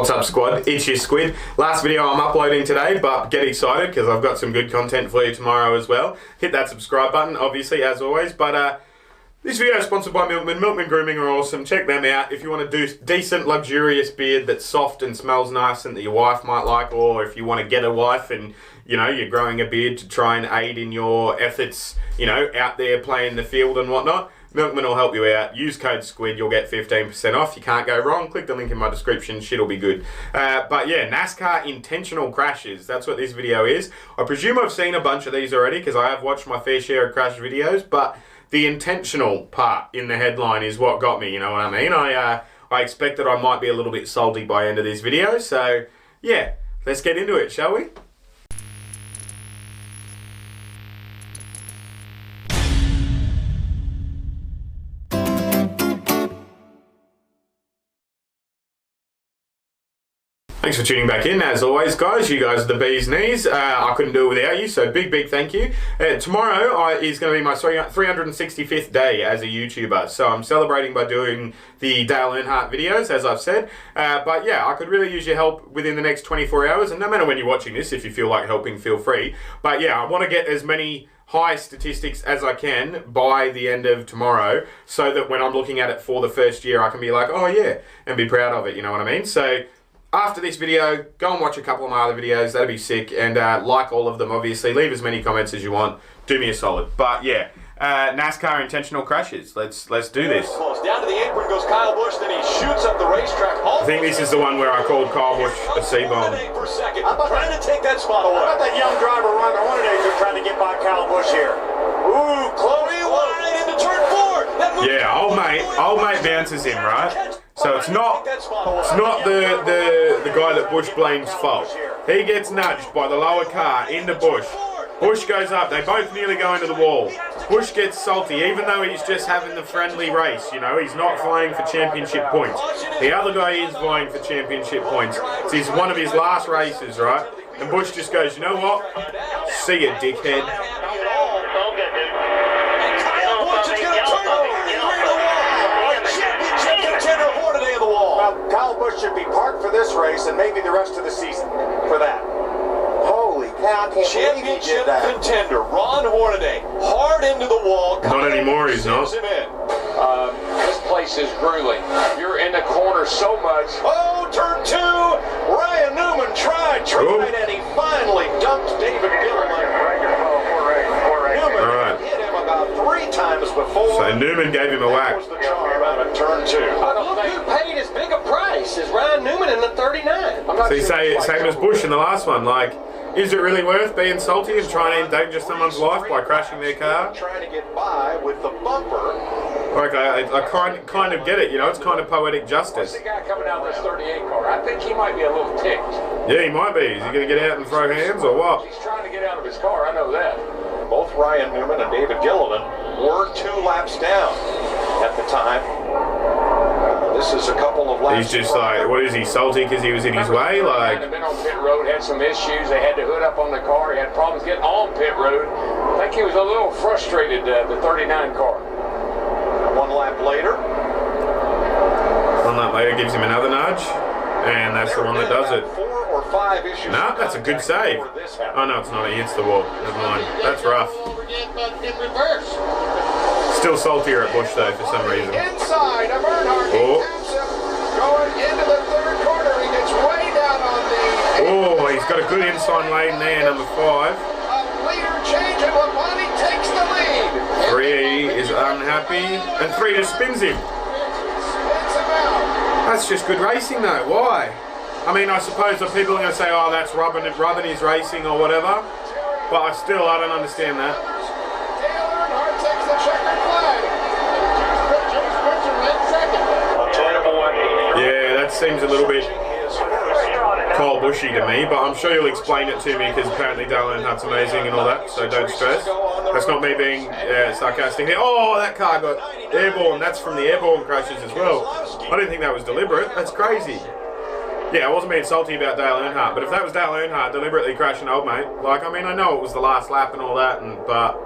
What's up, squad? It's your Squid. Last video I'm uploading today, but get excited because I've got some good content for you tomorrow as well. Hit that subscribe button, obviously, as always. But this video is sponsored by Milkman. Milkman Grooming are awesome. Check them out if you want to do decent, luxurious beard that's soft and smells nice and that your wife might like, or if you want to get a wife and you're growing a beard to try and aid in your efforts, out there playing the field and whatnot. Milkman will help you out. Use code SQUID, you'll get 15% off. You can't go wrong. Click the link in my description, shit'll be good. But yeah, NASCAR intentional crashes. That's what this video is. I presume I've seen a bunch of these already because I have watched my fair share of crash videos, but the intentional part in the headline is what got me, you know what I mean? I expected I might be a little bit salty by the end of this video, so yeah, let's get into it, shall we? Thanks for tuning back in, as always, guys. You guys are the bee's knees. I couldn't do it without you, so big thank you. Tomorrow is going to be my 365th day as a YouTuber, so I'm celebrating by doing the Dale Earnhardt videos, as I've said. But yeah, I could really use your help within the next 24 hours, and no matter when you're watching this, if you feel like helping, feel free. But yeah, I want to get as many high statistics as I can by the end of tomorrow, so that when I'm looking at it for the first year, I can be like, oh yeah, and be proud of it, you know what I mean? So after this video, go and watch a couple of my other videos. That'd be sick. And like all of them, obviously. Leave as many comments as you want. Do me a solid. But yeah, NASCAR intentional crashes. Let's do this. Down to the apron goes Kyle Busch, then he shoots up the racetrack. I think this is the one where I called Kyle Busch a C-bomb. Trying to take that spot away. How about that young driver, Ron Hornaday, who's trying to get by Kyle Busch here? Ooh, Chloe wide into turn 4. Yeah, old mate bounces him, right? So it's not the guy that Busch blames fault. He gets nudged by the lower car into Busch. Busch goes up. They both nearly go into the wall. Busch gets salty, even though he's just having the friendly race. He's not vying for championship points. The other guy is vying for championship points. It's one of his last races, right? And Busch just goes, you know what? See ya, dickhead. Kyle Busch should be parked for this race and maybe the rest of the season for that. Holy cow, I can't believe he did that. Contender Ron Hornaday, hard into the wall. Not anymore, he's not. This place is grueling. You're in the corner so much. Oh, turn 2. Ryan Newman tried, and he finally dumped David Gilliland. Newman hit him about 3 times before. So Newman gave him a whack. That was the charm out of turn 2. Look who paid as big a price as Ryan Newman in the 39. So you say same as Busch in the last one, like, is it really worth being salty and trying to endanger someone's life by crashing their car? Trying to get by with the bumper. Like, I kind of get it, it's kind of poetic justice. What's the guy coming out of this 38 car? I think he might be a little ticked. Yeah, he might be. Is he going to get out and throw hands or what? He's trying to get out of his car, I know that. Both Ryan Newman and David Gilliland were 2 laps down at the time. This is a couple of laps. He's just like, what is he, salty because he was in his way? Like, He'd been on pit road, had some issues. They had to hood up on the car. He had problems getting on pit road. I think he was a little frustrated, the 39 car. 1 lap later. 1 lap later gives him another nudge, and that's the one that does it. 4 or 5 issues. Nah, that's a good save. Oh no, it's not. He hits the wall. Never mind. That's rough. Still saltier at Busch though for some reason. Inside of Earnhardt, going into the 3rd corner, he gets way down on the... Oh, he's got a good inside lane there, number 5. A leader change and Labonte takes the lead. 3 is unhappy, and 3 just spins him. Spins him out. That's just good racing though. Why? I mean, I suppose that people are going to say, oh, that's rubbing his racing or whatever, but I don't understand that. Dale Earnhardt takes the checkered flag. Yeah, that seems a little bit Kyle Bushy to me, but I'm sure you'll explain it to me because apparently Dale Earnhardt's amazing and all that, so don't stress. That's not me being sarcastic there. Oh, that car got airborne. That's from the airborne crashes as well. I didn't think that was deliberate. That's crazy. Yeah, I wasn't being salty about Dale Earnhardt, but if that was Dale Earnhardt deliberately crashing old mate, like, I mean, I know it was the last lap and all that, but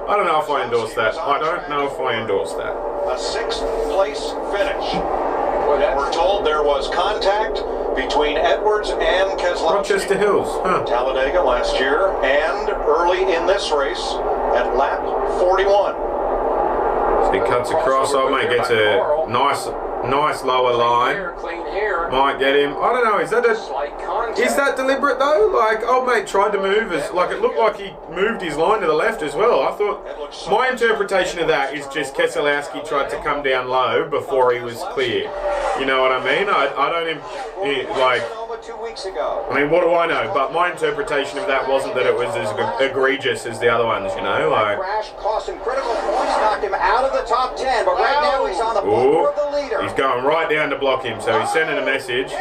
I don't know if I endorse that. I don't know if I endorse that. A 6th place finish. We're told there was contact between Edwards and Keselowski. Rochester Hills, huh? Talladega last year and early in this race at lap 41. So he cuts across. Old mate gets a nice lower line. Might get him. I don't know. Is that deliberate though? Like old mate tried to move as like it looked like he moved his line to the left as well. I thought my interpretation of that is just Keselowski tried to come down low before he was clear. You know what I mean? I don't like. 2 weeks ago. I mean, what do I know? But my interpretation of that wasn't that it was as egregious as the other ones, you know? Like, crash cost him critical points, knocked him out of the top 10, but right now he's on the bumper of the leader. He's going right down to block him, so he's sending a message.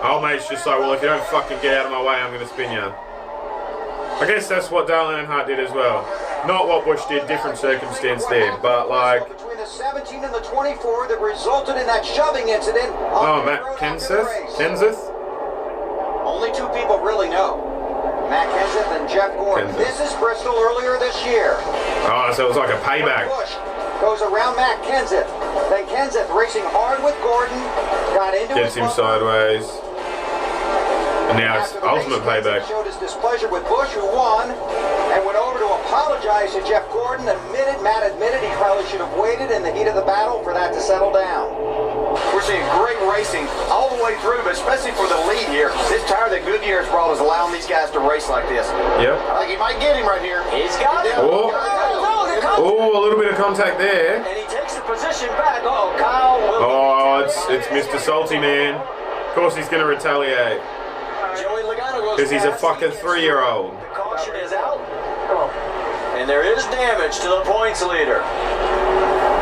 Old mate's just like, well, if you don't fucking get out of my way, I'm going to spin you. I guess that's what Dale Earnhardt did as well. Not what Busch did, different circumstance there, but like... Between the 17 and the 24 that resulted in that shoving incident. Oh, Matt Kenseth? Only two people really know. Matt Kenseth and Jeff Gordon. This is Bristol earlier this year. Oh, so it was like a payback. Busch goes around Matt Kenseth. Then Kenseth racing hard with Gordon. Got into Gets him sideways. And now it's ultimate payback. Showed his displeasure with Busch, who won, and went over to apologize to Jeff Gordon. Matt admitted he probably should have waited in the heat of the battle for that to settle down. We're seeing great racing all the way through, but especially for the lead here. This tire that Goodyear has brought is allowing these guys to race like this. Yep. I think he might get him right here. He's got him. Oh, a little bit of contact there. And he takes the position back. Oh, Kyle will. Oh, it's Mr. Salty Man. Of course he's going to retaliate. Because he's a fucking 3-year-old. The caution is out. And there is damage to the points leader.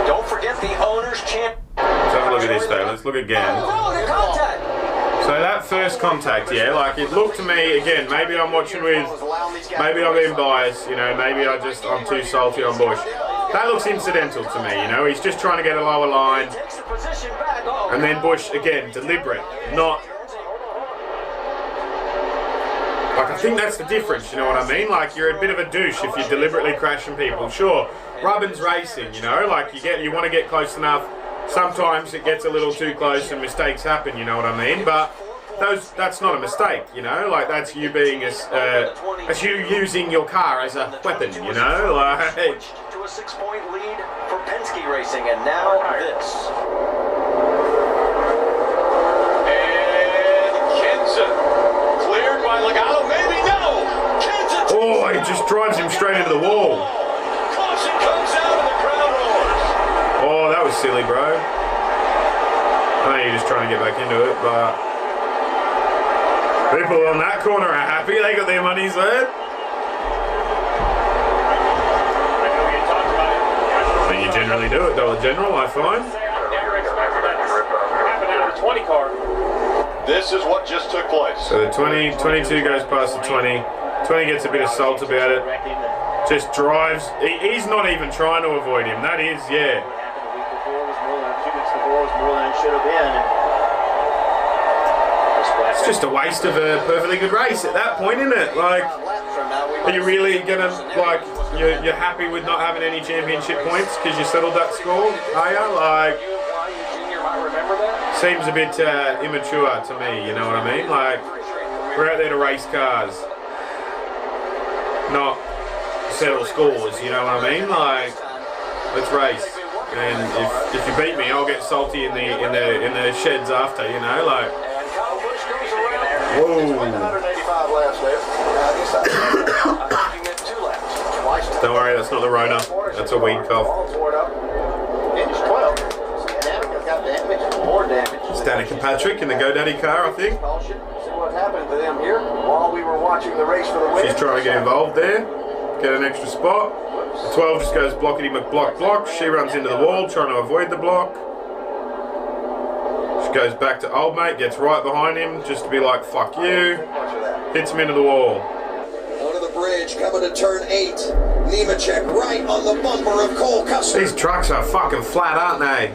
Don't forget the owner's champ. Let's have a look at this though. Let's look again. So that first contact, yeah, like it looked to me, again, maybe I'm watching with, maybe I'm being biased, you know, maybe I'm too salty on Busch. That looks incidental to me, you know, he's just trying to get a lower line. And then Busch, again, deliberate, not... Like, I think that's the difference, you know what I mean? Like, you're a bit of a douche if you're deliberately crashing people. Sure, rubbin's racing, you know? Like, you want to get close enough. Sometimes it gets a little too close and mistakes happen, you know what I mean? But that's not a mistake, you know? Like, that's you being as you using your car as a weapon, you know? Like... To a 6-point lead for Penske Racing, and now this. And Kenseth. Cleared by Logano, maybe no. Kenseth. Oh, he just drives him straight into the wall. Caution comes out and the crowd roars. Oh, that was silly, bro. I know you're just trying to get back into it, but people on that corner are happy. They got their money's worth. I mean, you generally do it, Dollar General, I find. This is what just took place. So the 22 goes past the 20. 20 gets a bit of salt about it. Just drives. He's not even trying to avoid him. That is, yeah. It's just a waste of a perfectly good race at that point, isn't it? Like, are you really gonna, like, you're happy with not having any championship points because you settled that score? Are you? Like, seems a bit immature to me, you know what I mean? Like, we're out there to race cars, not settle scores, you know what I mean? Like, let's race. And if you beat me, I'll get salty in the sheds after, you know, like. Whoa. Don't worry, that's not the Rona. That's a weed cough. It's Danica Patrick in the GoDaddy car, I think. She's trying to get involved there, get an extra spot. The 12 just goes blockety McBlock. She runs into the wall, trying to avoid the block. She goes back to old mate, gets right behind him, just to be like, fuck you. Hits him into the wall. Onto the bridge, coming to turn 8. Nemechek right on the bumper of Cole Custer. These trucks are fucking flat, aren't they?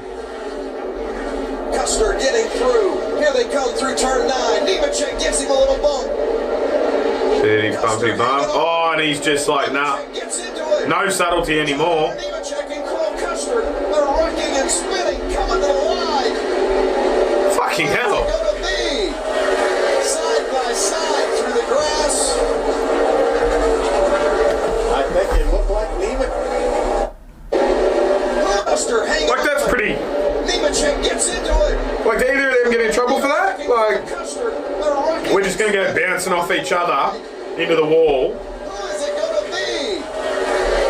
Custer getting through. Here they come through turn 9. Nemechek gives him a little bump. See, bumpy bump. Oh, and he's just like, nah. No subtlety anymore. Nemechek and Cole Custer, they're rocking and spinning, coming to the line. Fucking hell. We're just going to go bouncing off each other into the wall Who is it gonna be?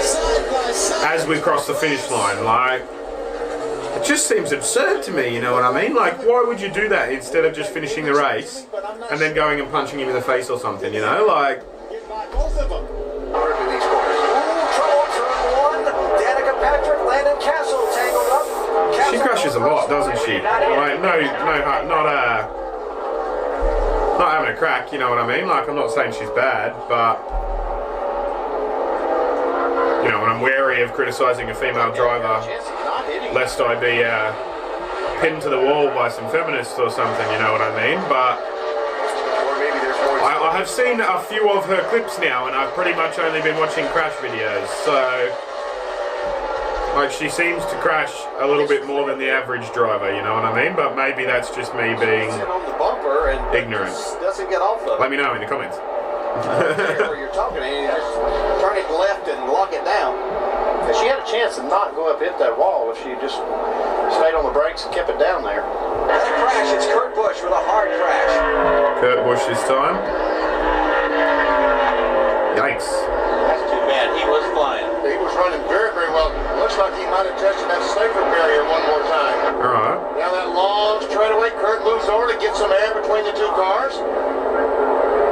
Side by side. as we cross the finish line. Like, it just seems absurd to me, you know what I mean? Like, why would you do that instead of just finishing the race and then going and punching him in the face or something, you know? Like, Get by both of them. Order to these corners. Ooh, trouble, turn 1. Danica Patrick, Landon Castle tangled up. she crashes a lot, doesn't she? Like, not having a crack, you know what I mean? Like, I'm not saying she's bad, but, you know, and I'm wary of criticising a female driver lest I be pinned to the wall by some feminists or something, you know what I mean? But I have seen a few of her clips now, and I've pretty much only been watching crash videos, so, like, she seems to crash a little bit more than the average driver, you know what I mean? But maybe that's just me being on the bumper and ignorant. doesn't get off of it. Let me know in the comments. Where you're talking, and you just turn it left and lock it down. And she had a chance to not go up hit that wall if she just stayed on the brakes and kept it down there. That's a crash. It's Kurt Busch with a hard crash. Kurt Busch this time. Yikes. That's too bad. He was flying. He was running very, very well. Looks like he might have tested that safer barrier one more time. Alright. Now that long straightaway, Kurt moves over to get some air between the two cars.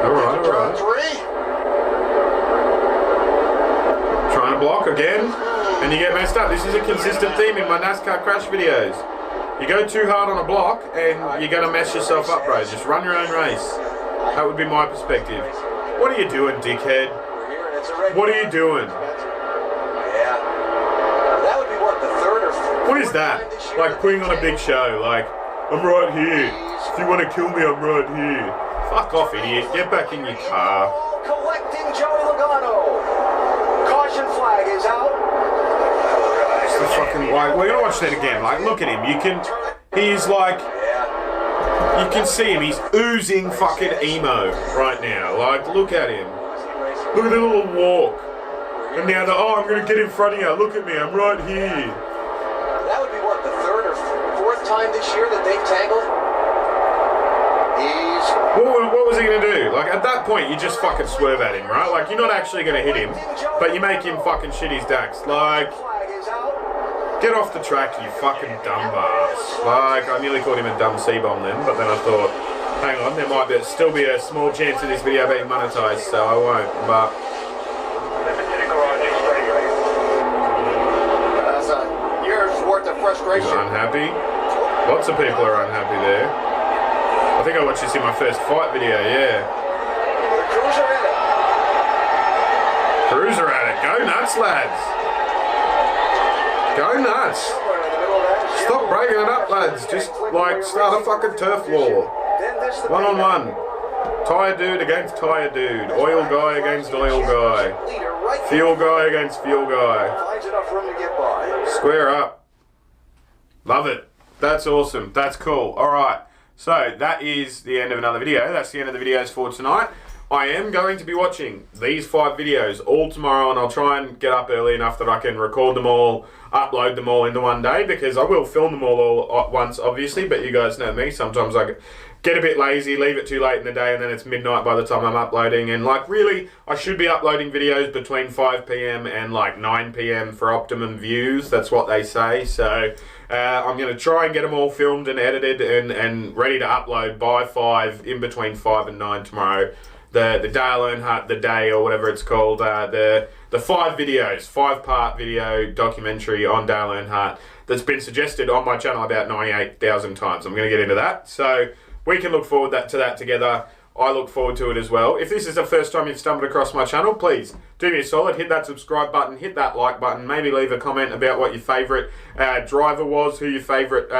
Alright, Turn alright. 3. Trying to block again, and you get messed up. This is a consistent theme in my NASCAR crash videos. You go too hard on a block, and you're going to mess yourself up, bro. Just run your own race. That would be my perspective. What are you doing, dickhead? What are you doing? Yeah. That would be what, the third or fourth? What is that? Like putting on a big show, like, I'm right here. If you want to kill me, I'm right here. Fuck off, idiot. Get back in your car. Collecting Joey Logano. Caution flag is out. It's the fucking, like, we're gonna watch that again. Like, look at him. He's like, you can see him. He's oozing fucking emo right now. Like, look at him. Look at the little walk. And now I'm gonna get in front of you. Look at me. I'm right here. That would be what, the third or fourth time this year that they've tangled? What was he going to do? Like, at that point, you just fucking swerve at him, right? Like, you're not actually going to hit him, but you make him fucking shit his dacks. Like, get off the track, you fucking dumb ass. Like, I nearly called him a dumb C-bomb then, but then I thought, hang on, there might still be a small chance of this video being monetized, so I won't, but... That's a year's worth of frustration. He's unhappy. Lots of people are unhappy there. I think I watched this in my first fight video, yeah. Cruiser at it. Go nuts, lads. Go nuts. Stop breaking it up, lads. Just, like, start a fucking turf war. One-on-one. Tyre dude against tyre dude. Oil guy against oil guy. Fuel guy against fuel guy. Square up. Love it. That's awesome. That's cool. Alright. So, that is the end of another video. That's the end of the videos for tonight. I am going to be watching these 5 videos all tomorrow, and I'll try and get up early enough that I can record them all, upload them all into one day, because I will film them all at once, obviously, but you guys know me. Sometimes I get a bit lazy, leave it too late in the day, and then it's midnight by the time I'm uploading. And, like, really, I should be uploading videos between 5 p.m. and, like, 9 p.m. for optimum views. That's what they say. So, I'm going to try and get them all filmed and edited and ready to upload by 5, in between 5 and 9 tomorrow. The Dale Earnhardt, the day, or whatever it's called, the 5 videos, 5-part video documentary on Dale Earnhardt that's been suggested on my channel about 98,000 times. I'm going to get into that. So we can look forward to that together. I look forward to it as well. If this is the first time you've stumbled across my channel, please do me a solid. Hit that subscribe button, hit that like button, maybe leave a comment about what your favourite driver was, who your favourite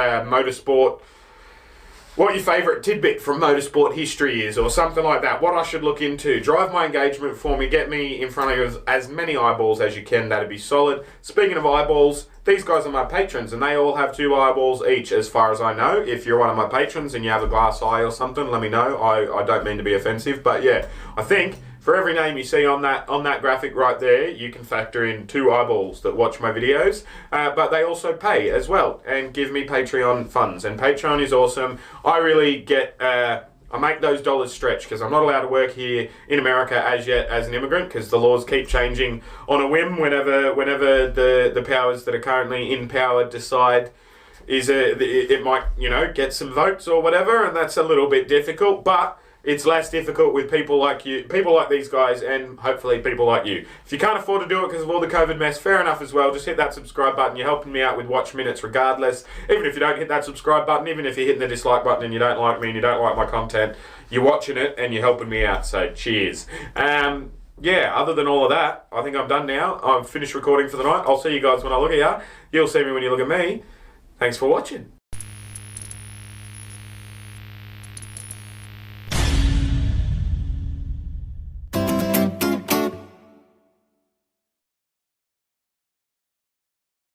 what your favourite tidbit from motorsport history is, or something like that. What I should look into. Drive my engagement for me. Get me in front of as many eyeballs as you can. That'd be solid. Speaking of eyeballs, these guys are my patrons, and they all have 2 eyeballs each, as far as I know. If you're one of my patrons and you have a glass eye or something, let me know. I don't mean to be offensive, but yeah, I think for every name you see on that graphic right there, you can factor in 2 eyeballs that watch my videos, but they also pay as well and give me Patreon funds, and Patreon is awesome. I really get I make those dollars stretch because I'm not allowed to work here in America as yet as an immigrant because the laws keep changing on a whim whenever the powers that are currently in power decide it might, get some votes or whatever, and that's a little bit difficult, but it's less difficult with people like you, people like these guys, and hopefully people like you. If you can't afford to do it because of all the COVID mess, fair enough as well. Just hit that subscribe button. You're helping me out with watch minutes regardless. Even if you don't hit that subscribe button, even if you're hitting the dislike button and you don't like me and you don't like my content, you're watching it and you're helping me out, so cheers. Other than all of that, I think I'm done now. I've finished recording for the night. I'll see you guys when I look at you. You'll see me when you look at me. Thanks for watching.